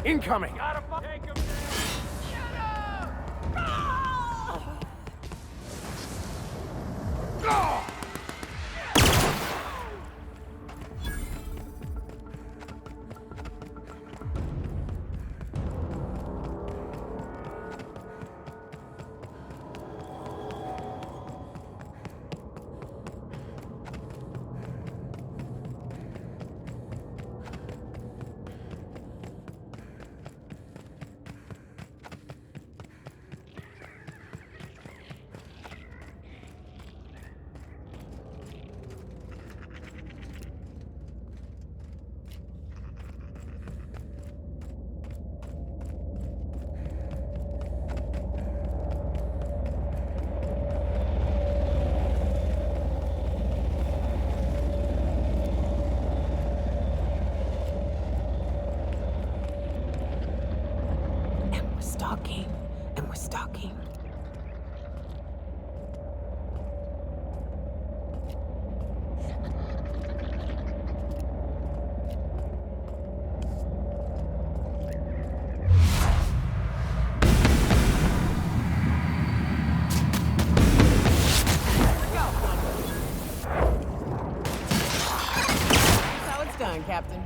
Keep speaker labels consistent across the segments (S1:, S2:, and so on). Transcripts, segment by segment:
S1: Incoming!
S2: And we're stalking. That's how it's done, Captain.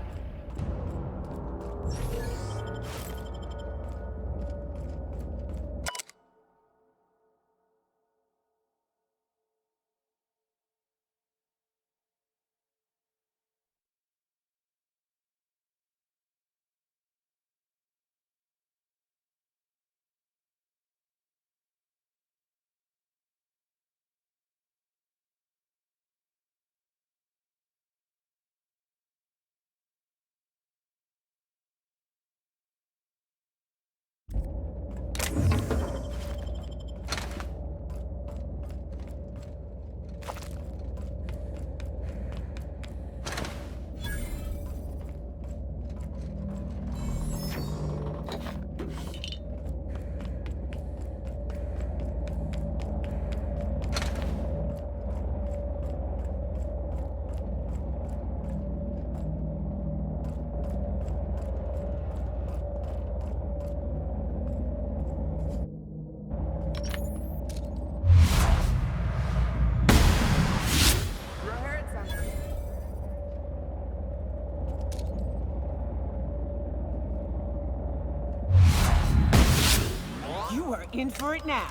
S2: You are in for it now.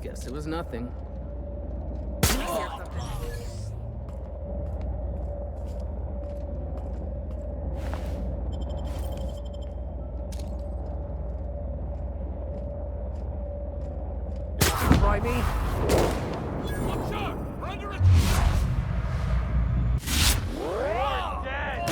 S3: Guess it was nothing.
S1: Try me?
S4: Look sharp! We're under attack! We're dead!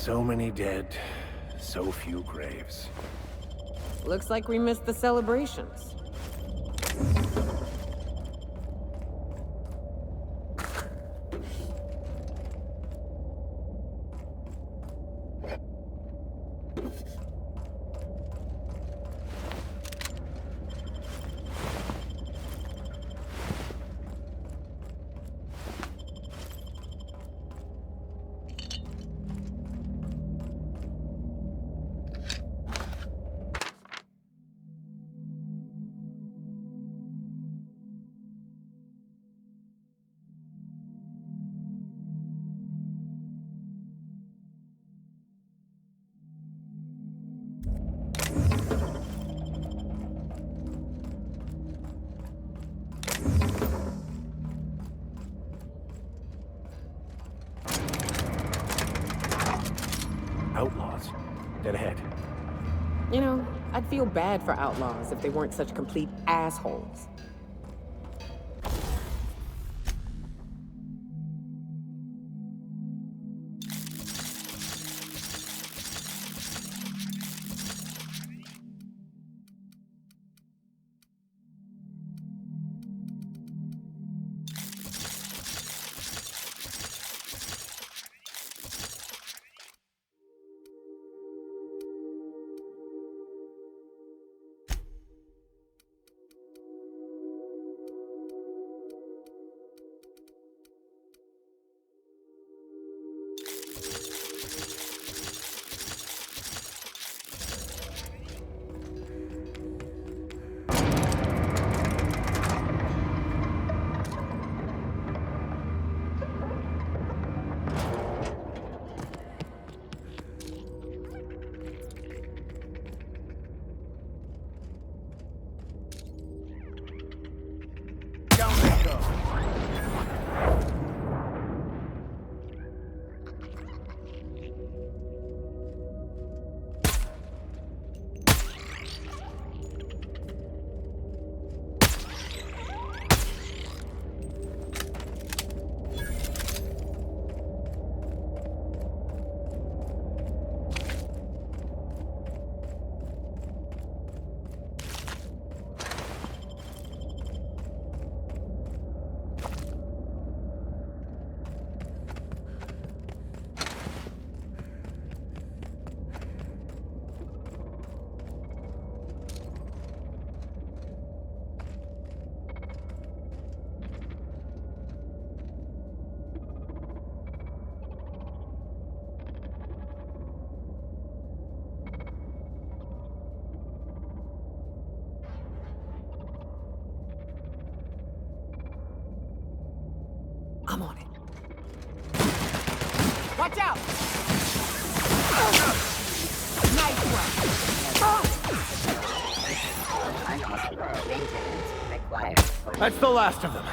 S1: So many dead, so few graves.
S2: Looks like we missed the celebrations.
S1: Outlaws. Dead ahead.
S2: You know, I'd feel bad for outlaws if they weren't such complete assholes.
S1: Down they go.
S2: I'm on it. Watch out! Nice one.
S1: That's the last of them.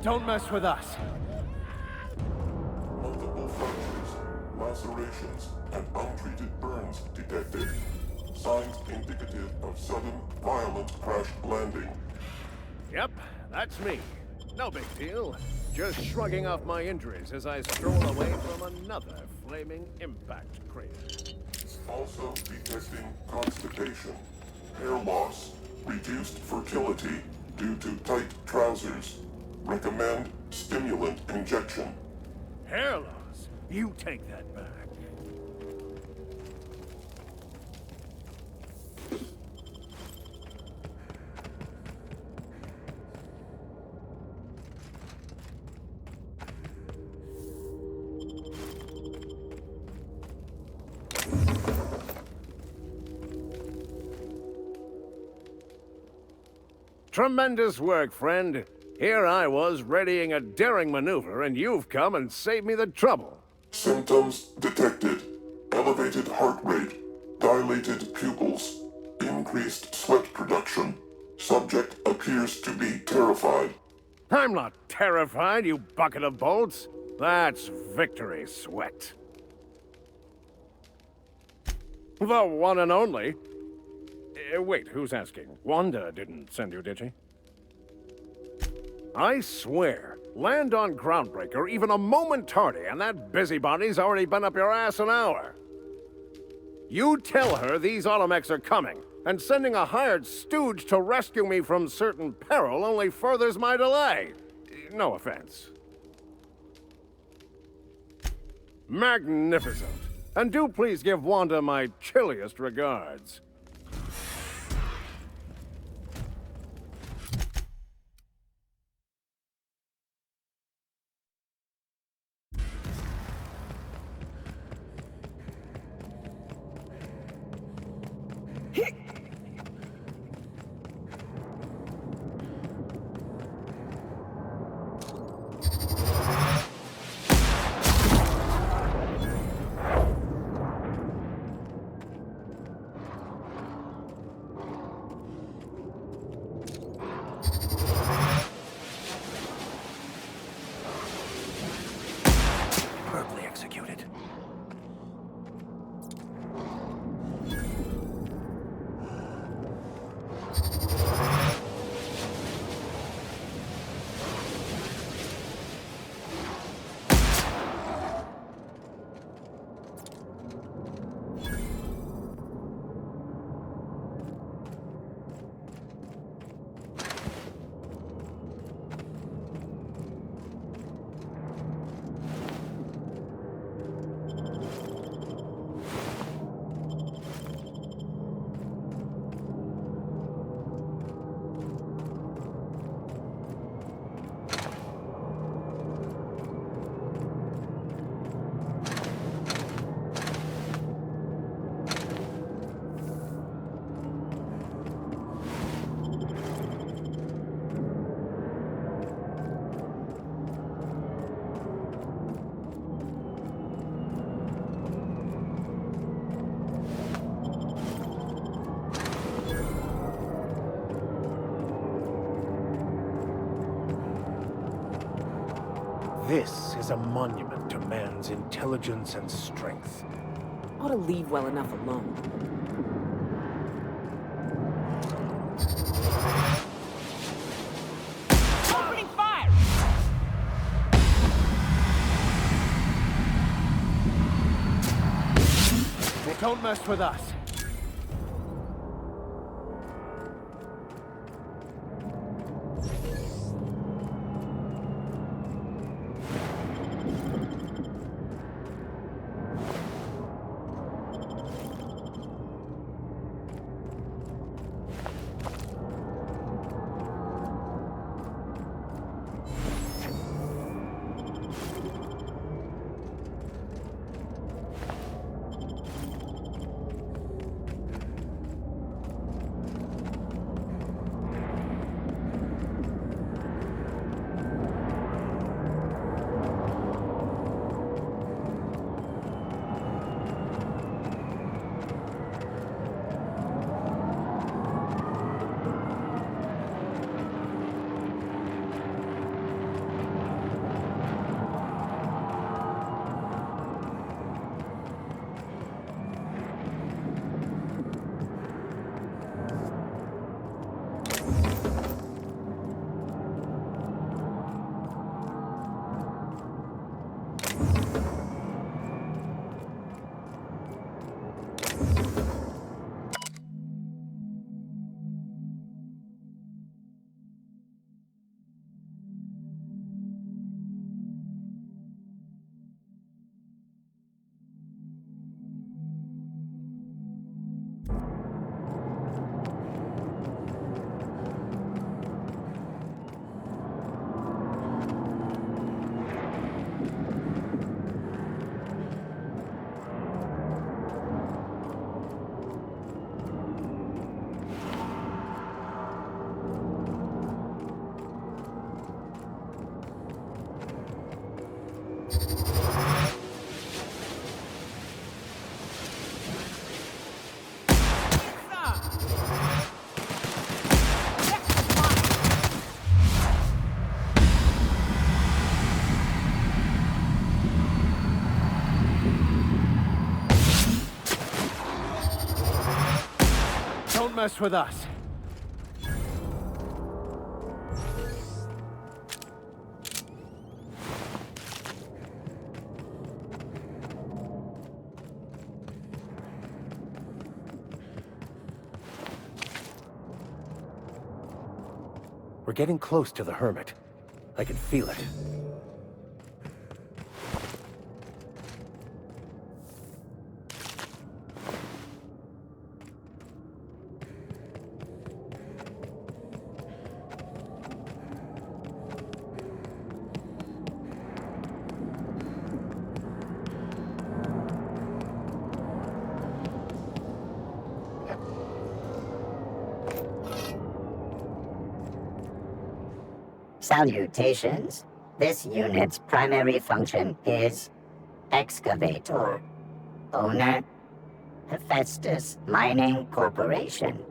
S1: Don't mess with us.
S3: Multiple fractures, lacerations, and untreated burns detected. Signs indicative of sudden, violent crash landing.
S1: Yep, that's me. No big deal. Just shrugging off my injuries as I stroll away from another flaming impact crater.
S3: Also detecting constipation, hair loss, reduced fertility due to tight trousers. Recommend stimulant injection.
S1: Hair loss? You take that back. Tremendous work, friend. Here I was readying a daring maneuver, and you've come and saved me the trouble.
S3: Symptoms detected. Elevated heart rate, dilated pupils, increased sweat production. Subject appears to be terrified.
S1: I'm not terrified, you bucket of bolts. That's victory sweat. The one and only. Wait, who's asking? Wanda didn't send you, did she? I swear, land on Groundbreaker even a moment tardy, and that busybody's already been up your ass an hour. You tell her these Automechs are coming, and sending a hired stooge to rescue me from certain peril only furthers my delay. No offense. Magnificent. And do please give Wanda my chilliest regards. Perfectly executed. This is a monument to man's intelligence and strength.
S2: Ought to leave well enough alone.
S4: Opening fire!
S1: Don't mess with us. mess with us. We're getting close to the Hermit. I can feel it.
S5: Salutations. This unit's primary function is excavator. Owner, Hephaestus Mining Corporation.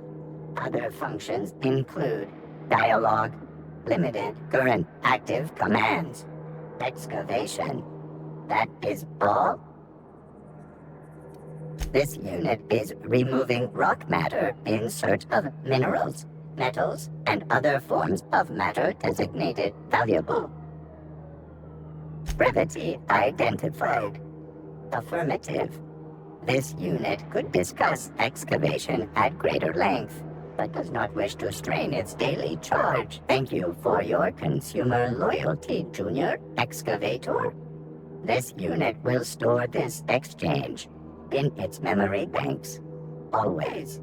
S5: Other functions include dialogue, limited current active commands, excavation. That is all. This unit is removing rock matter in search of minerals, metals, and other forms of matter designated valuable. Brevity identified. Affirmative. This unit could discuss excavation at greater length, but does not wish to strain its daily charge. Thank you for your consumer loyalty, Junior Excavator. This unit will store this exchange in its memory banks, always.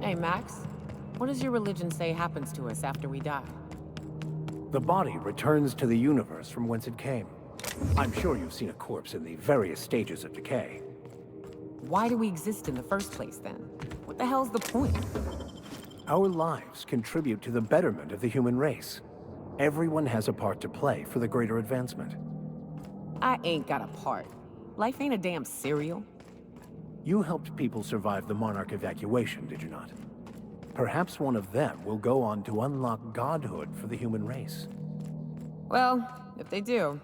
S2: Hey, Max. What does your religion say happens to us after we die?
S1: The body returns to the universe from whence it came. I'm sure you've seen a corpse in the various stages of decay.
S2: Why do we exist in the first place, then? What the hell's the point?
S1: Our lives contribute to the betterment of the human race. Everyone has a part to play for the greater advancement.
S2: I ain't got a part. Life ain't a damn cereal.
S1: You helped people survive the Monarch evacuation, did you not? Perhaps one of them will go on to unlock godhood for the human race.
S2: Well, if they do,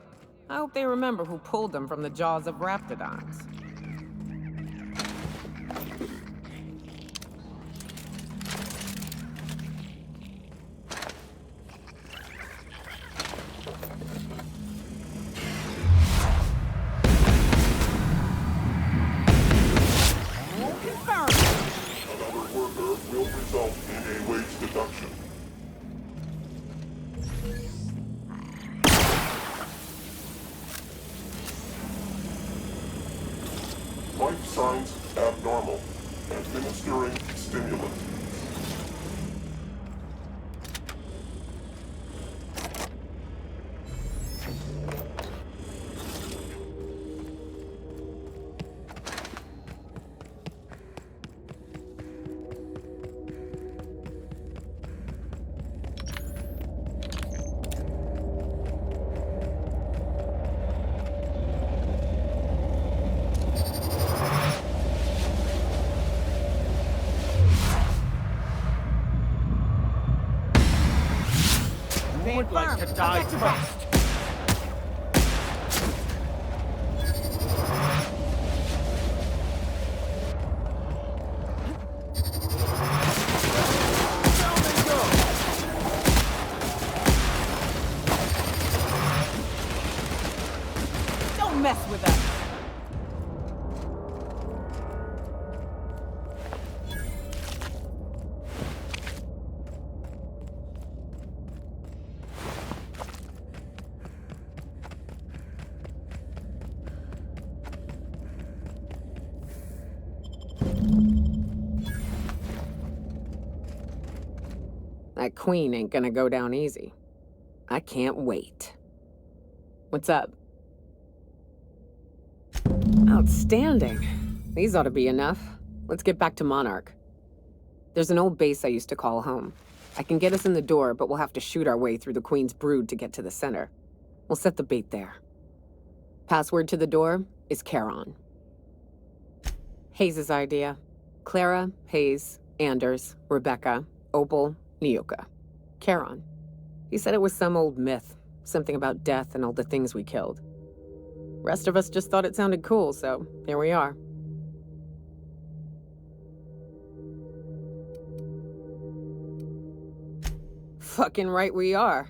S2: I hope they remember who pulled them from the jaws of Raptidons.
S3: Another worker will result in a wage deduction. Life signs abnormal. Administering stimulant.
S4: I'd like to die first.
S2: Don't mess with us. That queen ain't gonna go down easy. I can't wait. What's up? Outstanding. These ought to be enough. Let's get back to Monarch. There's an old base I used to call home. I can get us in the door, but we'll have to shoot our way through the Queen's brood to get to the center. We'll set the bait there. Password to the door is Charon. Hayes' idea. Clara, Hayes, Anders, Rebecca, Opal, Nyoka. Charon. He said it was some old myth, something about death and all the things we killed. Rest of us just thought it sounded cool, so here we are. Fucking right we are.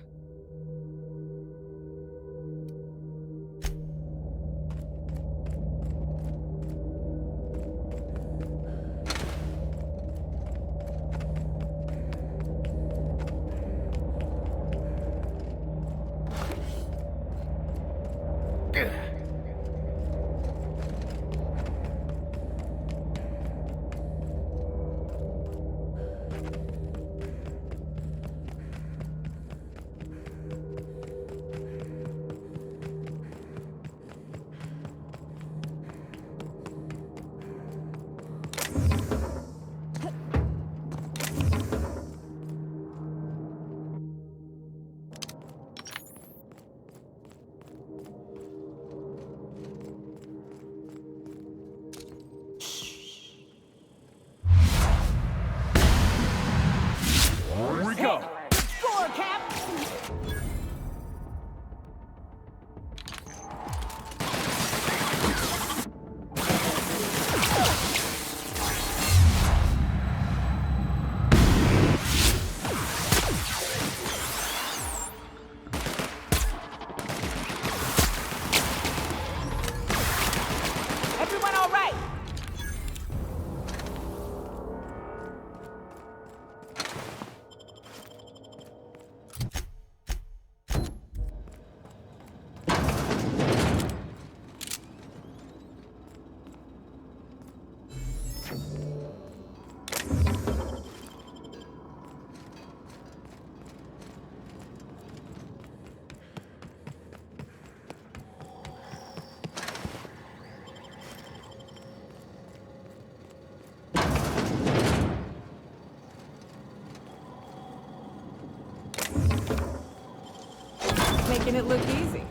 S2: Making it look easy.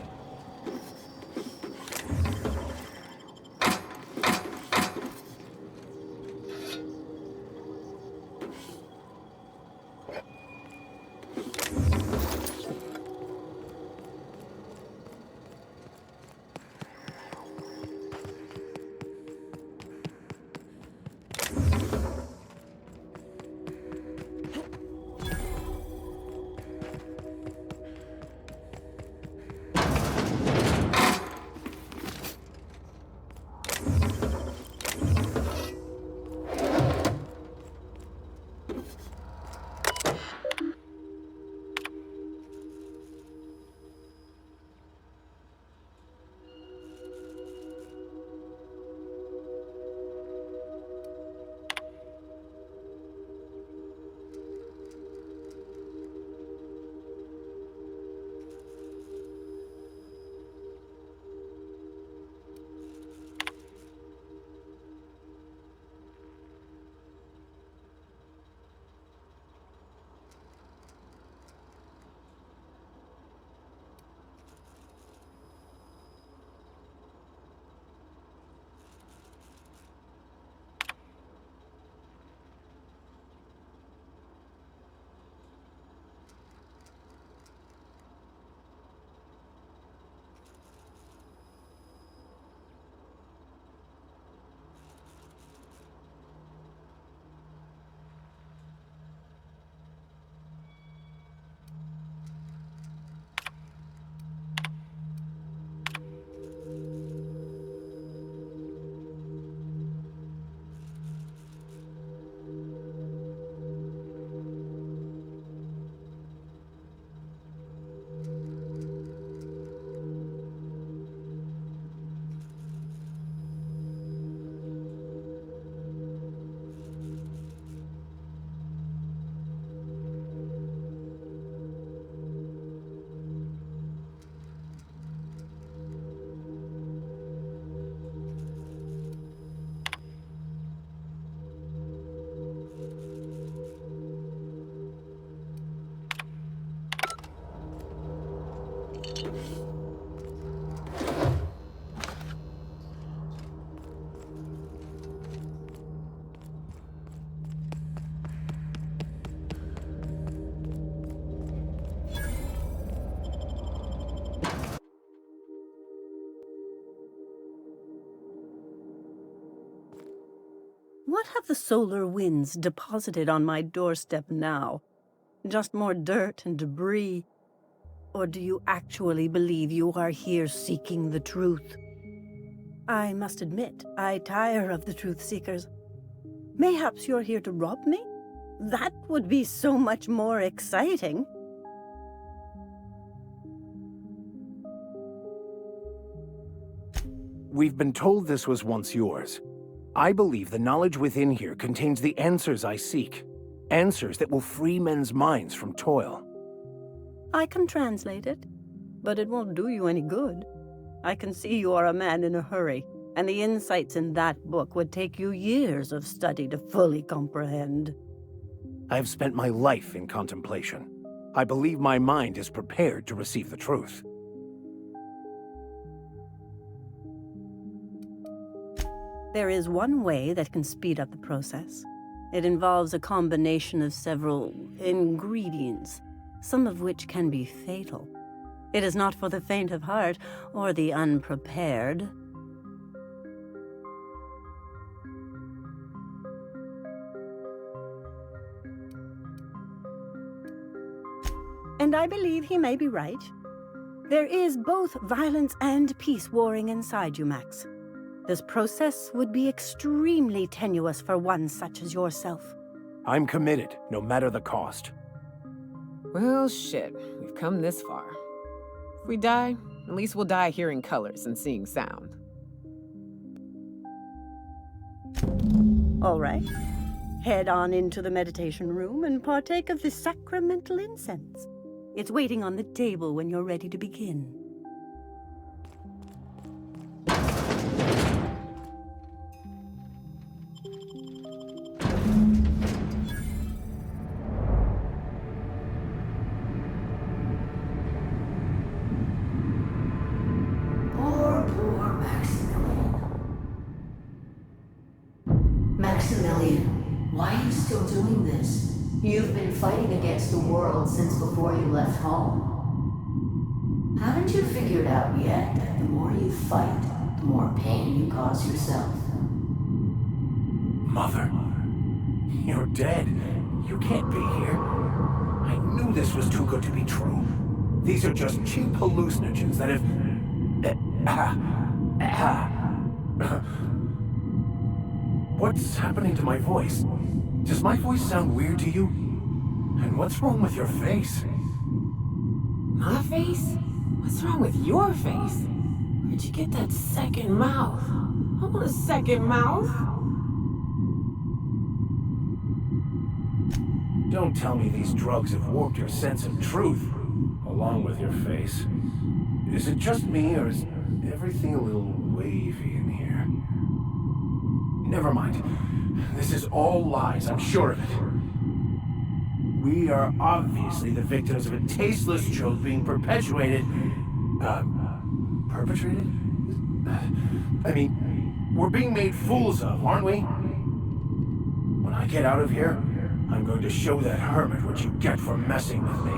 S6: What have the solar winds deposited on my doorstep now? Just more dirt and debris? Or do you actually believe you are here seeking the truth? I must admit, I tire of the truth seekers. Mayhaps you're here to rob me? That would be so much more exciting.
S7: We've been told this was once yours. I believe the knowledge within here contains the answers I seek. Answers that will free men's minds from toil.
S6: I can translate it, but it won't do you any good. I can see you are a man in a hurry, and the insights in that book would take you years of study to fully comprehend.
S7: I have spent my life in contemplation. I believe my mind is prepared to receive the truth.
S6: There is one way that can speed up the process. It involves a combination of several ingredients, some of which can be fatal. It is not for the faint of heart or the unprepared. And I believe he may be right. There is both violence and peace warring inside you, Max. This process would be extremely tenuous for one such as yourself.
S7: I'm committed, no matter the cost.
S2: Well, shit. We've come this far. If we die, at least we'll die hearing colors and seeing sound.
S6: All right. Head on into the meditation room and partake of the sacramental incense. It's waiting on the table when you're ready to begin.
S8: Poor Maximilian. Maximilian, why are you still doing this? You've been fighting against the world since before you left home. Haven't you figured out yet that the more you fight, the more pain you cause yourself?
S7: Mother, you're dead. You can't be here. I knew this was too good to be true. These are just cheap hallucinogens that have... What's happening to my voice? Does my voice sound weird to you? And what's wrong with your face?
S2: My face? What's wrong with your face? Where'd you get that second mouth? I want a second mouth.
S7: Don't tell me these drugs have warped your sense of truth, along with your face. Is it just me, or is everything a little wavy in here? Never mind. This is all lies, I'm sure of it. We are obviously the victims of a tasteless joke being perpetuated... perpetrated? I mean, we're being made fools of, aren't we? When I get out of here, I'm going to show that hermit what you get for messing with me.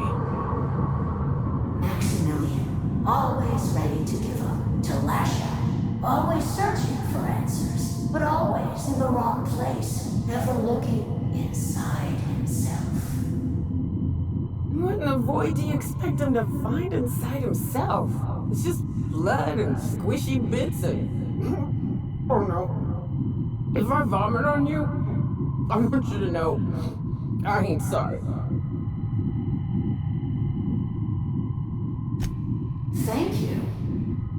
S8: Maximilian, always ready to give up, to lash out. Always searching for answers, but always in the wrong place. Never looking inside himself.
S2: What in the void do you expect him to find inside himself? It's just blood and squishy bits and... Oh no. If I vomit on you, I want you to know I ain't sorry.
S8: Thank you.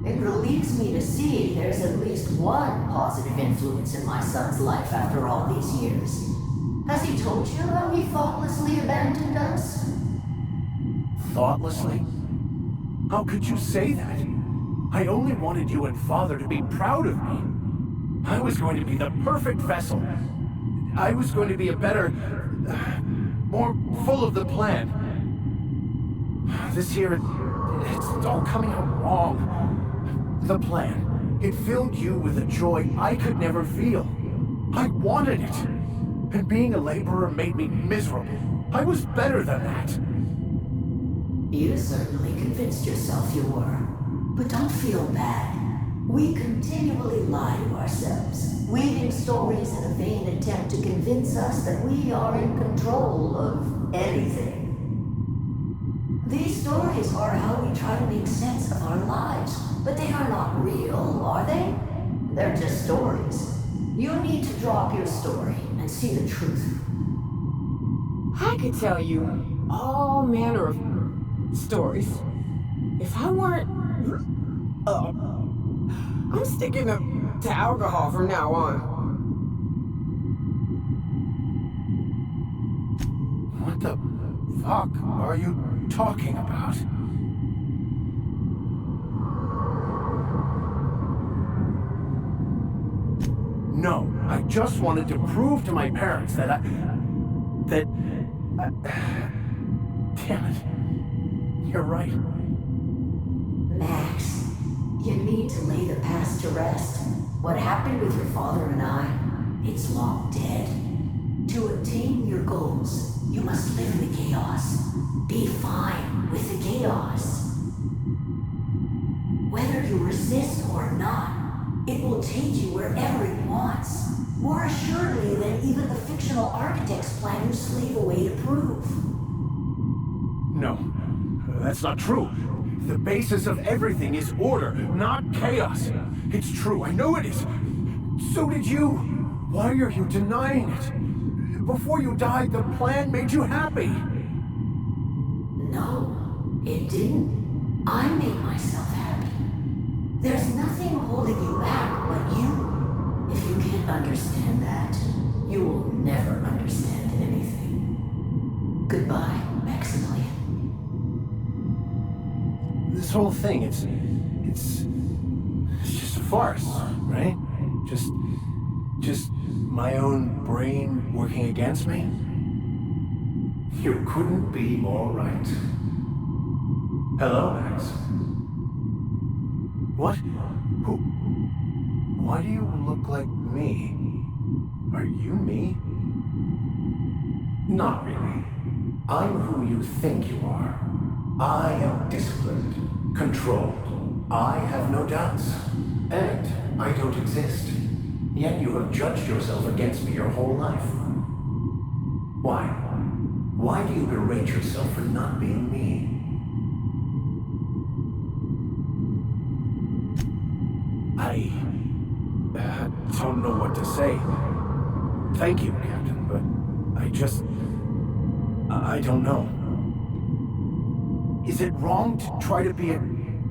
S8: It relieves me to see there's at least one positive influence in my son's life after all these years. Has he told you how he thoughtlessly abandoned us?
S7: Thoughtlessly? How could you say that? I only wanted you and Father to be proud of me. I was going to be the perfect vessel. I was going to be a better... more full of the plan. This here... It's all coming out wrong. The plan, it filled you with a joy I could never feel. I wanted it. And being a laborer made me miserable. I was better than that.
S8: You certainly convinced yourself you were. But don't feel bad. We continually lie to ourselves, weaving stories in a vain attempt to convince us that we are in control of anything. These stories are how we try to make sense of our lives, but they are not real, are they? They're just stories. You need to drop your story and see the truth.
S2: I could tell you all manner of stories. If I weren't... I'm sticking to alcohol from now on.
S7: What the fuck are you talking about? No, I just wanted to prove to my parents that damn it. You're right.
S8: Max, you need to lay the past to rest. What happened with your father and I, it's long dead. To attain your goals, you must live in the chaos. Be fine with the chaos. Whether you resist or not, it will take you wherever it wants. More assuredly than even the fictional architects plan your slave away to prove.
S7: No, that's not true. The basis of everything is order, not chaos. It's true, I know it is. So did you. Why are you denying it? Before you died, the plan made you happy.
S8: No, it didn't. I made myself happy. There's nothing holding you back but you. If you can't understand that, you will never understand anything. Goodbye, Maximilian.
S7: This whole thing, it's just a farce, right? Just my own brain working against me? You couldn't be more right. Hello, Max. What? Who? Why do you look like me? Are you me? Not really. I'm who you think you are. I am disciplined, controlled. I have no doubts. And I don't exist. Yet you have judged yourself against me your whole life. Why? Why do you berate yourself for not being me? I don't know what to say. Thank you, Captain, but I don't know. Is it wrong to try to be a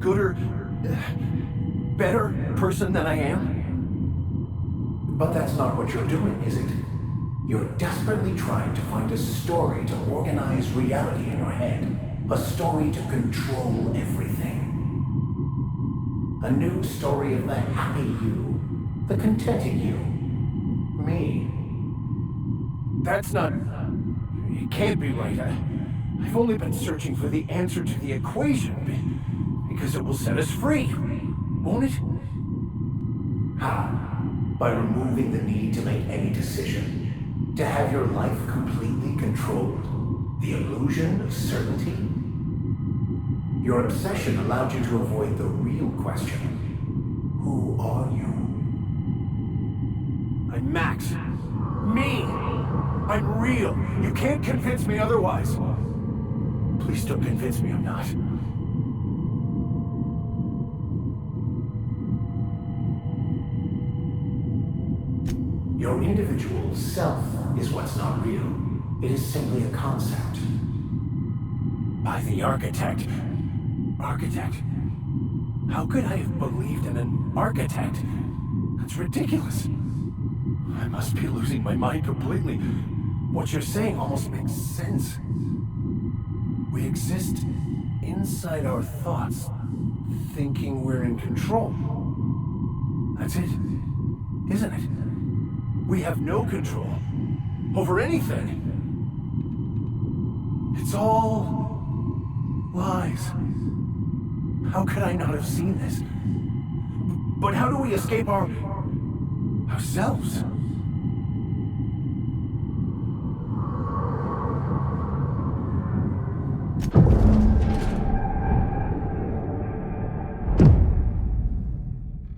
S7: gooder, better person than I am? But that's not what you're doing, is it? You're desperately trying to find a story to organize reality in your head. A story to control everything. A new story of the happy you, the contented you, me. That's not... It can't be right. I've only been searching for the answer to the equation, because it will set us free, won't it? How? By removing the need to make any decision, to have your life completely controlled, the illusion of certainty. Your obsession allowed you to avoid the real question. Who are you? I'm Max. Me! I'm real. You can't convince me otherwise. Please don't convince me I'm not. Your individual self is what's not real. It is simply a concept. By the architect. Architect? How could I have believed in an architect? That's ridiculous. I must be losing my mind completely. What you're saying almost makes sense. We exist inside our thoughts, thinking we're in control. That's it, isn't it? We have no control over anything. It's all lies. How could I not have seen this? But how do we escape ourselves?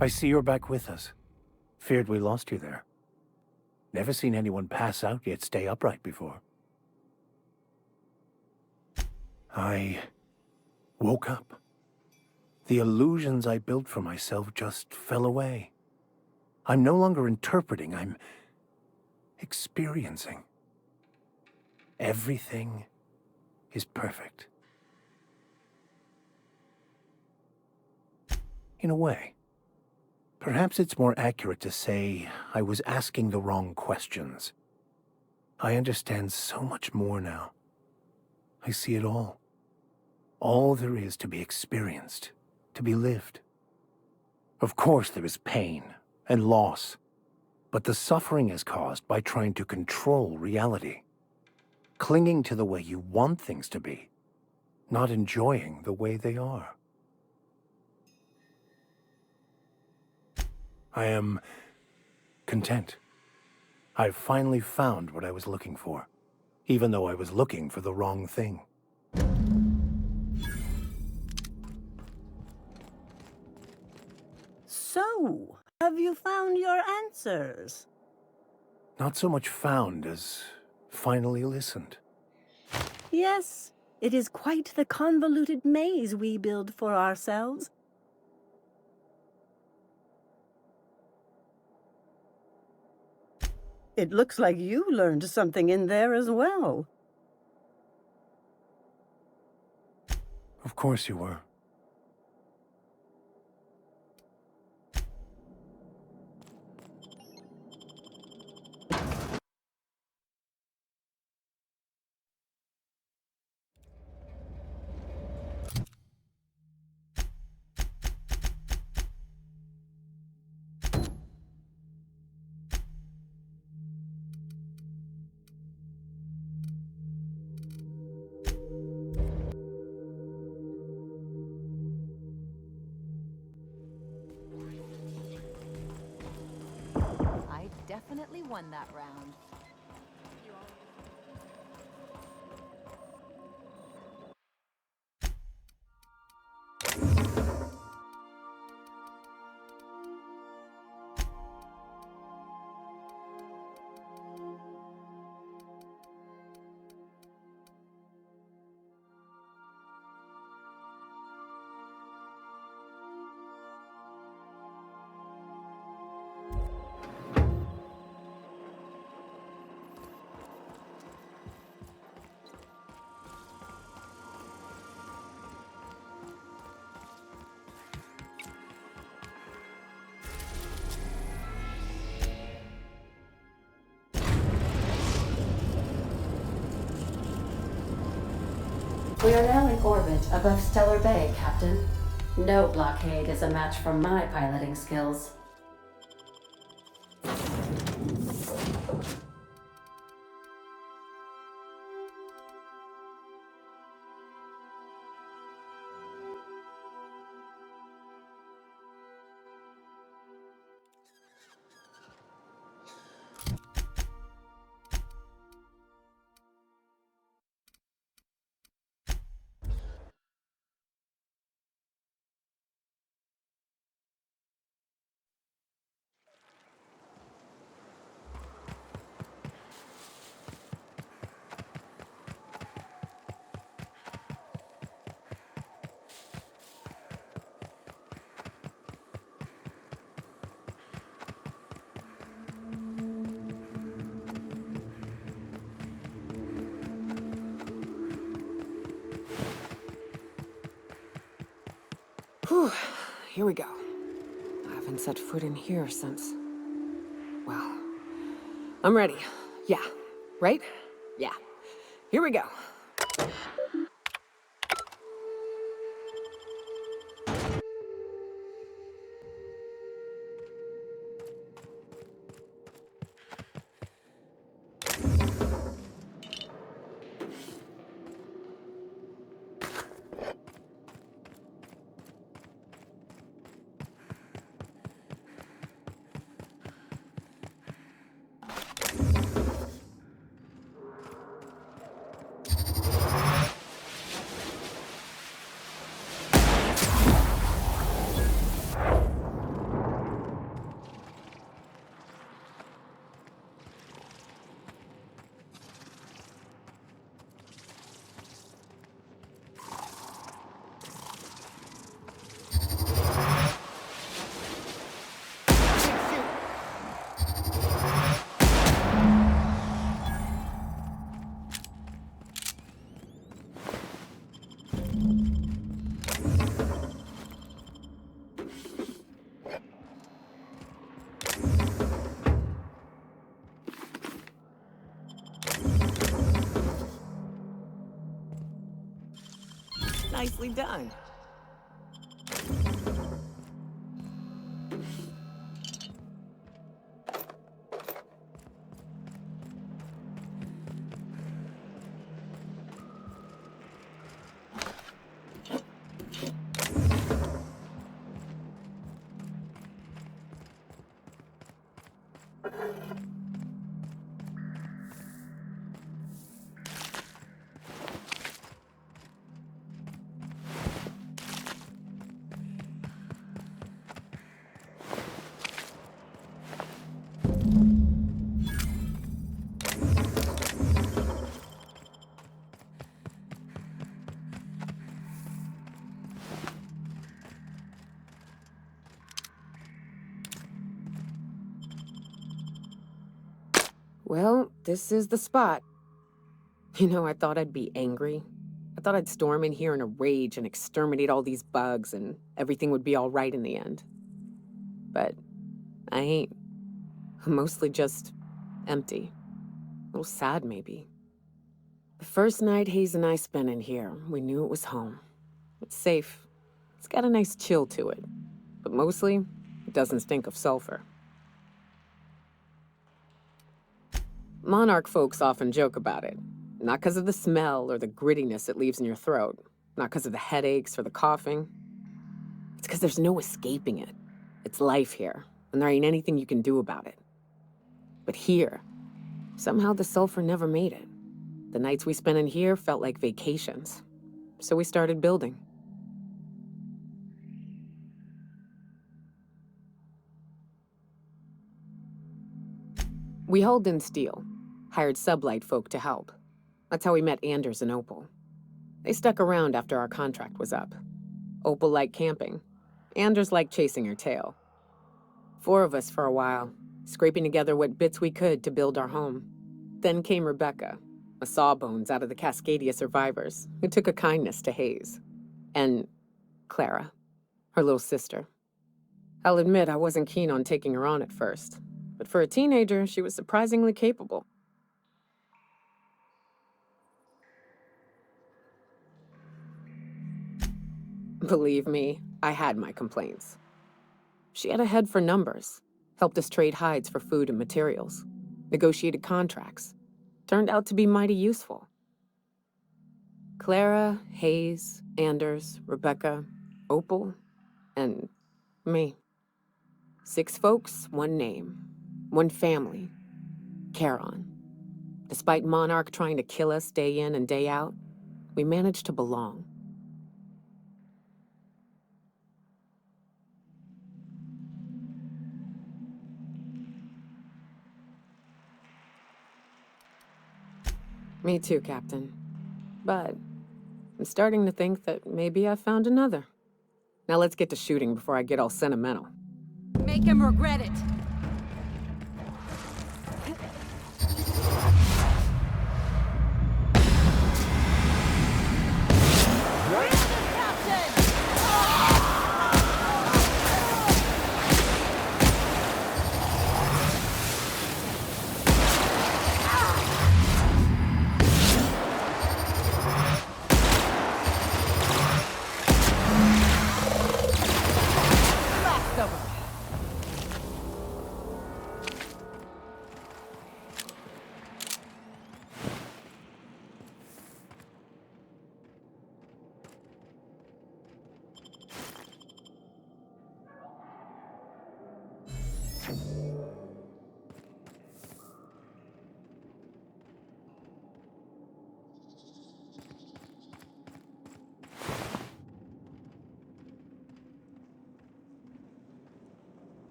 S7: I see you're back with us. Feared we lost you there. Never seen anyone pass out yet stay upright before. I woke up. The illusions I built for myself just fell away. I'm no longer interpreting, I'm experiencing. Everything is perfect. In a way. Perhaps it's more accurate to say I was asking the wrong questions. I understand so much more now. I see it all. All there is to be experienced, to be lived. Of course there is pain and loss, but the suffering is caused by trying to control reality, clinging to the way you want things to be, not enjoying the way they are. I am content. I've finally found what I was looking for, even though I was looking for the wrong thing.
S6: So, have you found your answers?
S7: Not so much found as finally listened.
S6: Yes, it is quite the convoluted maze we build for ourselves. It looks like you learned something in there as well.
S7: Of course you were.
S9: I definitely won that round.
S8: We are now in orbit above Stellar Bay, Captain. No blockade is a match for my piloting skills.
S2: Whew, here we go. I haven't set foot in here since... Well, I'm ready. Yeah, right? Yeah. Here we go. Nicely done. Well, this is the spot. You know, I thought I'd be angry. I thought I'd storm in here in a rage and exterminate all these bugs and everything would be all right in the end. But I ain't. I'm mostly just empty. A little sad, maybe. The first night Hayes and I spent in here, we knew it was home. It's safe. It's got a nice chill to it. But mostly, it doesn't stink of sulfur. Monarch folks often joke about it. Not because of the smell or the grittiness it leaves in your throat. Not because of the headaches or the coughing. It's because there's no escaping it. It's life here, and there ain't anything you can do about it. But here, somehow the sulfur never made it. The nights we spent in here felt like vacations. So we started building. We hauled in steel, hired sublight folk to help. That's how we met Anders and Opal. They stuck around after our contract was up. Opal liked camping. Anders liked chasing her tail. 4 of us for a while, scraping together what bits we could to build our home. Then came Rebecca, a sawbones out of the Cascadia survivors, who took a kindness to Hayes. And Clara, her little sister. I'll admit I wasn't keen on taking her on at first, but for a teenager, she was surprisingly capable. Believe me, I had my complaints. She had a head for numbers, helped us trade hides for food and materials, negotiated contracts. Turned out to be mighty useful. Clara, Hayes, Anders, Rebecca, Opal, and me. 6 folks, 1 name, 1 family, Charon. Despite Monarch trying to kill us day in and day out, we managed to belong. Me too, Captain. But I'm starting to think that maybe I found another. Now let's get to shooting before I get all sentimental.
S9: Make him regret it.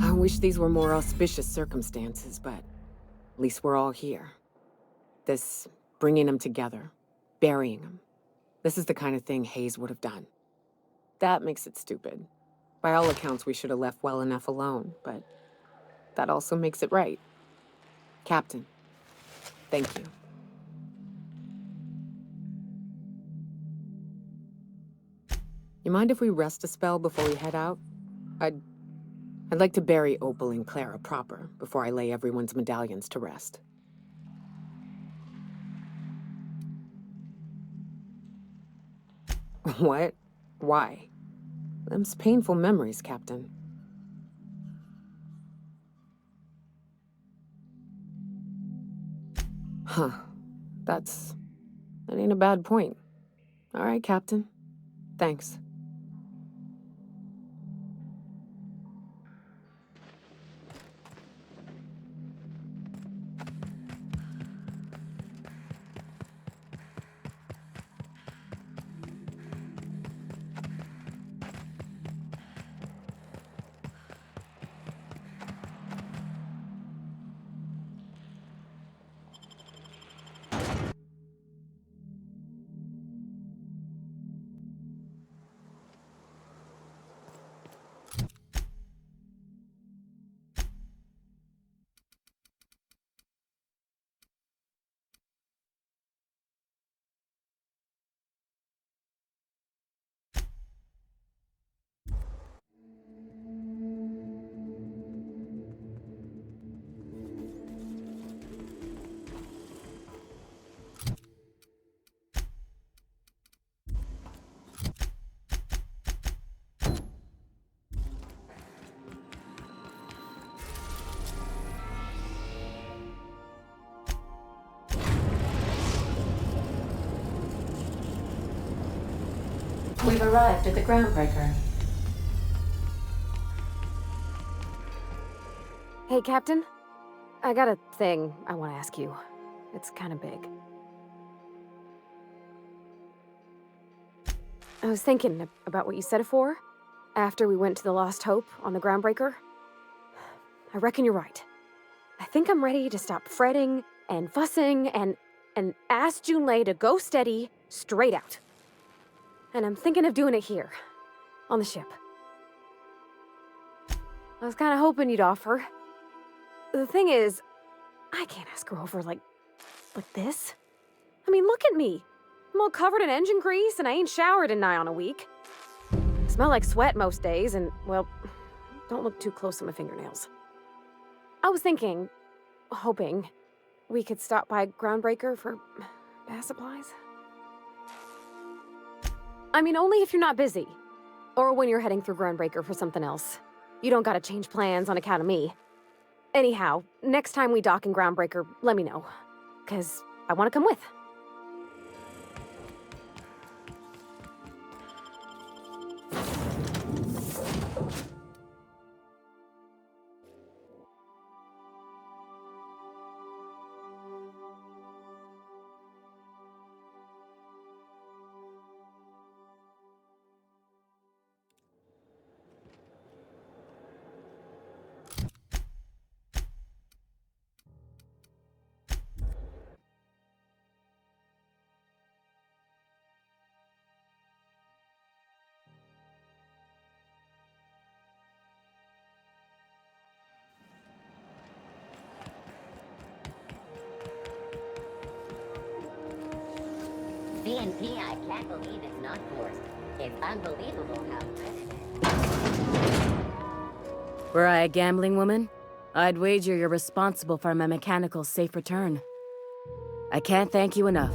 S2: I wish these were more auspicious circumstances, but at least we're all here. This bringing them together, burying them. This is the kind of thing Hayes would have done. That makes it stupid. By all accounts, we should have left well enough alone, but that also makes it right. Captain, thank you. You mind if we rest a spell before we head out? I'd I'd like to bury Opal and Clara proper before I lay everyone's medallions to rest. What? Why? Them's painful memories, Captain. Huh. That ain't a bad point. All right, Captain. Thanks.
S8: We've arrived at the Groundbreaker.
S9: Hey, Captain. I got a thing I want to ask you. It's kind of big. I was thinking about what you said before, after we went to the Lost Hope on the Groundbreaker. I reckon you're right. I think I'm ready to stop fretting and fussing and ask Junlei to go steady, straight out. And I'm thinking of doing it here, on the ship. I was kind of hoping you'd offer. The thing is, I can't ask her over like this. I mean, look at me. I'm all covered in engine grease and I ain't showered in nigh on a week. I smell like sweat most days and, well, don't look too close at my fingernails. I was thinking, hoping, we could stop by Groundbreaker for bath supplies. I mean, only if you're not busy. Or when you're heading through Groundbreaker for something else. You don't gotta change plans on account of me. Anyhow, next time we dock in Groundbreaker, let me know. 'Cause I want to come with.
S5: CNP, I can't believe it's not forced. It's unbelievable how...
S9: Were I a gambling woman, I'd wager you're responsible for my mechanical safe return. I can't thank you enough.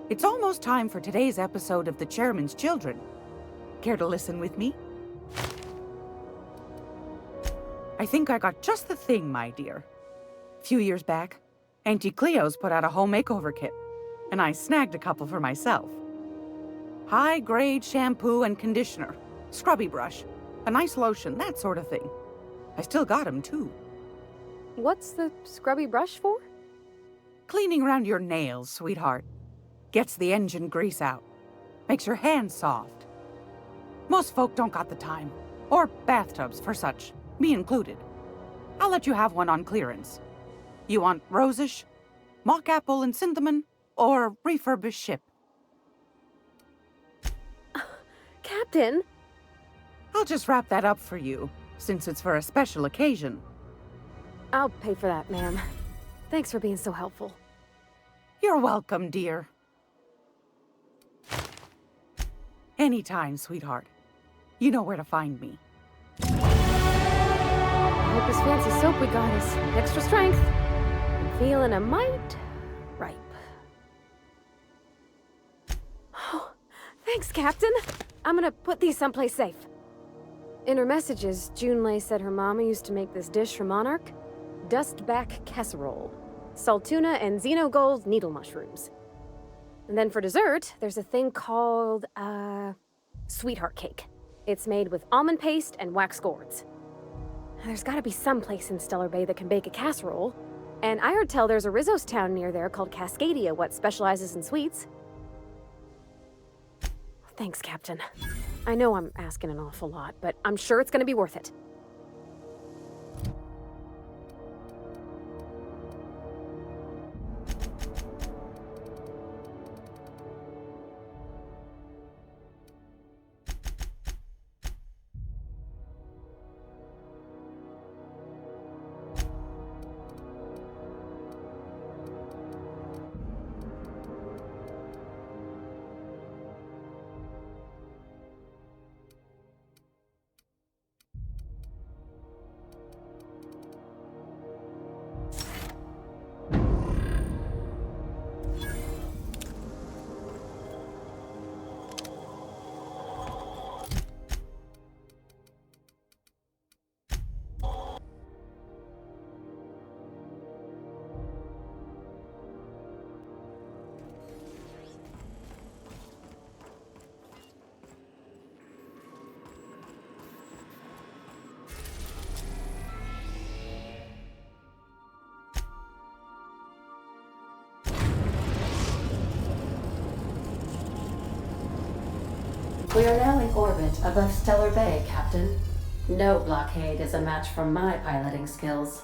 S10: It's almost time for today's episode of The Chairman's Children. Care to listen with me? I think I got just the thing, my dear. A few years back, Auntie Cleo's put out a home makeover kit, and I snagged a couple for myself. High-grade shampoo and conditioner, scrubby brush, a nice lotion, that sort of thing. I still got 'em, too.
S9: What's the scrubby brush for?
S10: Cleaning around your nails, sweetheart. Gets the engine grease out. Makes your hands soft. Most folk don't got the time. Or bathtubs for such, me included. I'll let you have one on clearance. You want rosish, mock apple and cinnamon, or refurbished ship?
S9: Captain,
S10: I'll just wrap that up for you, since it's for a special occasion.
S9: I'll pay for that, ma'am. Thanks for being so helpful.
S10: You're welcome, dear. Anytime, sweetheart. You know where to find me.
S9: I hope this fancy soap we got is extra strength. I'm feeling a mite ripe. Oh, thanks, Captain. I'm gonna put these someplace safe. In her messages, Junlei said her mama used to make this dish for Monarch. Dustback casserole. Saltuna and Xenogold needle mushrooms. And then for dessert, there's a thing called, sweetheart cake. It's made with almond paste and wax gourds. There's gotta be some place in Stellar Bay that can bake a casserole. And I heard tell there's a Rizzo's town near there called Cascadia, what specializes in sweets. Thanks, Captain. I know I'm asking an awful lot, but I'm sure it's gonna be worth it.
S8: We are now in orbit above Stellar Bay, Captain. No blockade is a match for my piloting skills.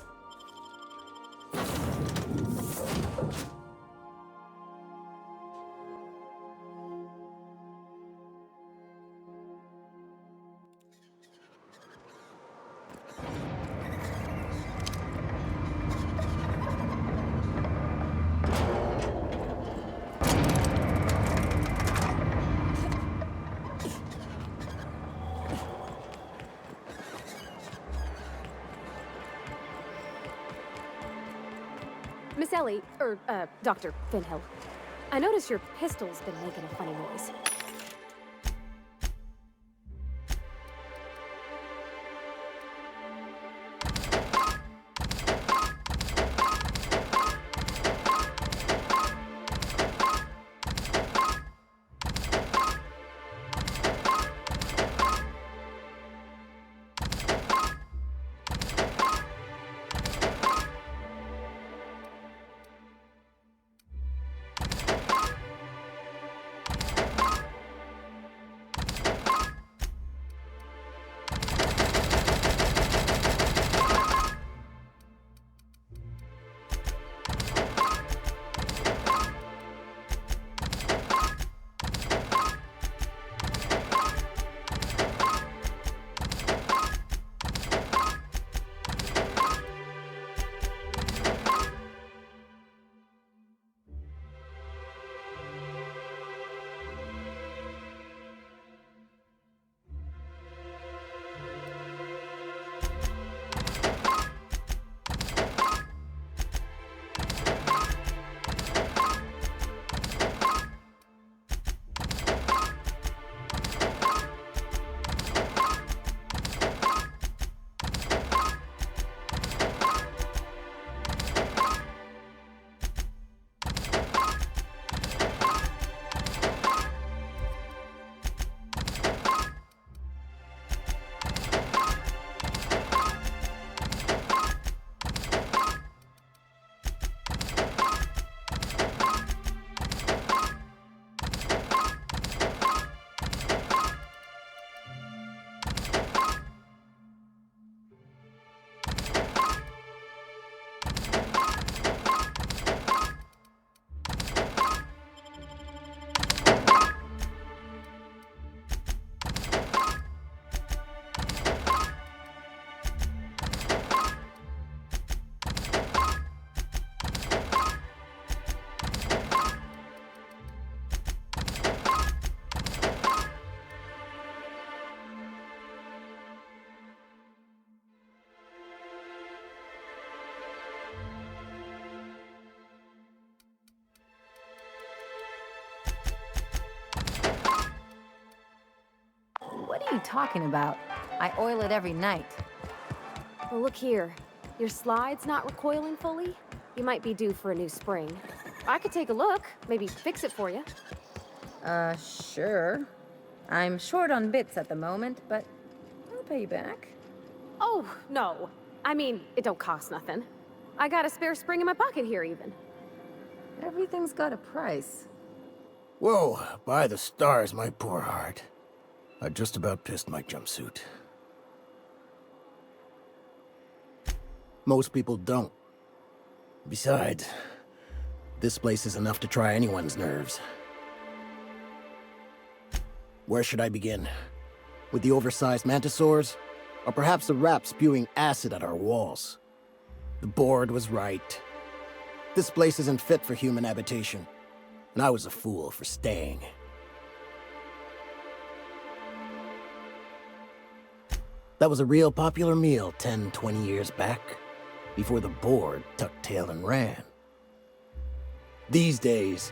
S9: Miss Ellie, Dr. Finhill. I noticed your pistol's been making a funny noise.
S11: What are you talking about? I oil it every night.
S9: Well, look here. Your slide's not recoiling fully. You might be due for a new spring. I could take a look, maybe fix it for you.
S11: Sure. I'm short on bits at the moment, but I'll pay you back.
S9: Oh, no. I mean, it don't cost nothing. I got a spare spring in my pocket here, even.
S11: Everything's got a price.
S12: Whoa, by the stars, my poor heart. I just about pissed my jumpsuit. Most people don't. Besides, this place is enough to try anyone's nerves. Where should I begin? With the oversized mantisaurs? Or perhaps the rats spewing acid at our walls? The board was right. This place isn't fit for human habitation, and I was a fool for staying. That was a real popular meal 10, 20 years back, before the board tucked tail and ran. These days,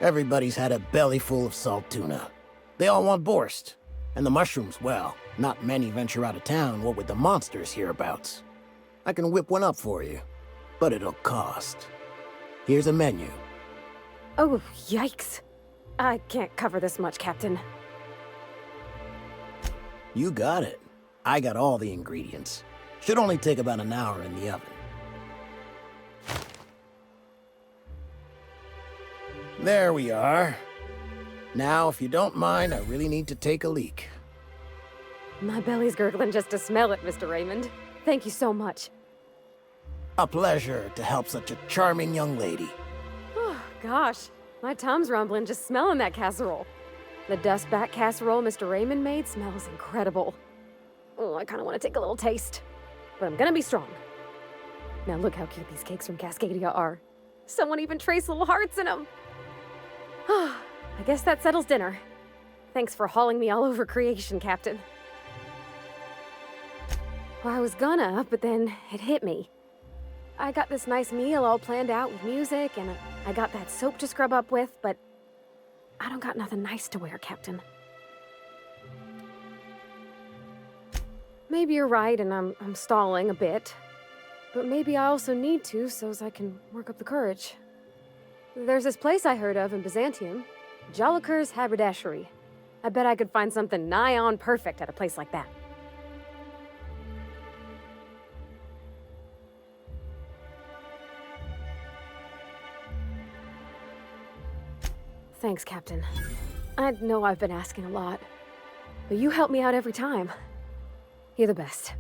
S12: everybody's had a belly full of salt tuna. They all want borscht. And the mushrooms, well, not many venture out of town, what with the monsters hereabouts. I can whip one up for you, but it'll cost. Here's a menu.
S9: Oh, yikes. I can't cover this much, Captain.
S12: You got it. I got all the ingredients. Should only take about an hour in the oven. There we are. Now, if you don't mind, I really need to take a leak.
S9: My belly's gurgling just to smell it, Mr. Raymond. Thank you so much.
S12: A pleasure to help such a charming young lady.
S9: Oh, gosh. My tum's rumbling just smelling that casserole. The dustback casserole Mr. Raymond made smells incredible. Oh, I kind of want to take a little taste. But I'm gonna be strong. Now look how cute these cakes from Cascadia are. Someone even traced little hearts in them. I guess that settles dinner. Thanks for hauling me all over creation, Captain. Well, I was gonna, but then it hit me. I got this nice meal all planned out with music, and I got that soap to scrub up with, but I don't got nothing nice to wear, Captain. Maybe you're right, and I'm stalling a bit. But maybe I also need to, so's I can work up the courage. There's this place I heard of in Byzantium, Jolicoeur's Haberdashery. I bet I could find something nigh on perfect at a place like that. Thanks, Captain. I know I've been asking a lot, but you help me out every time. You're the best.